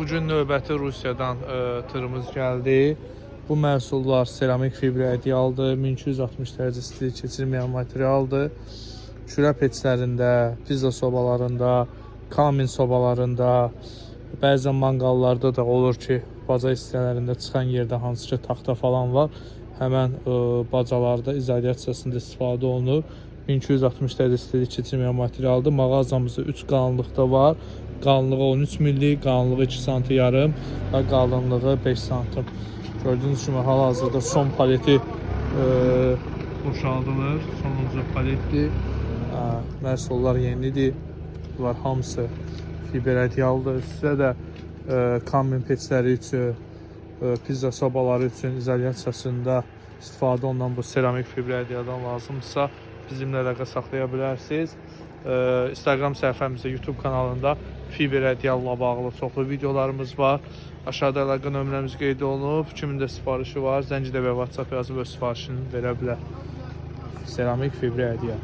Bugün növbəti Rusiyadan tırımız gəldi. Bu məhsullar seramik fibra idealdır. 1260 dərəcə istilik keçirməyən materialdır. Şürə peçlərində, pizza sobalarında, kamin sobalarında, bəzən manqallarda da olur ki, baca hissələrində çıxan yerdə hansı ki taxta falan var, həmən bacalarda izolyasiyasında istifadə olunur. 1260 dərəcə istilik keçirməyən materialdır. Mağazamızda 3 qalınlıqda var. Qalınlığı 13 millik, qalınlığı 2 cm yarım və qalınlığı 5 cm. Gördüğünüz kimi hal-hazırda son paleti boşaldılır. Sonuncu paletdir. Məhsullar yenidir. Bunlar hamısı fibra idealdır. Sizə də kamin peçləri üçün, pizza sobaları üçün izolyasiyasında istifadə olunan bu seramik fibra idealdan lazımdırsa bizimlə əlaqə saxlaya bilərsiniz. Instagram səhifəmizdə, YouTube kanalında fibra idealla bağlı çoxlu videolarımız var. Aşağıda əlaqə nömrəmiz qeyd olunub. Kimin də sifarişi var, zəncidə və WhatsApp yazıb öz sifarişini verə bilər. Seramik fibra ideal.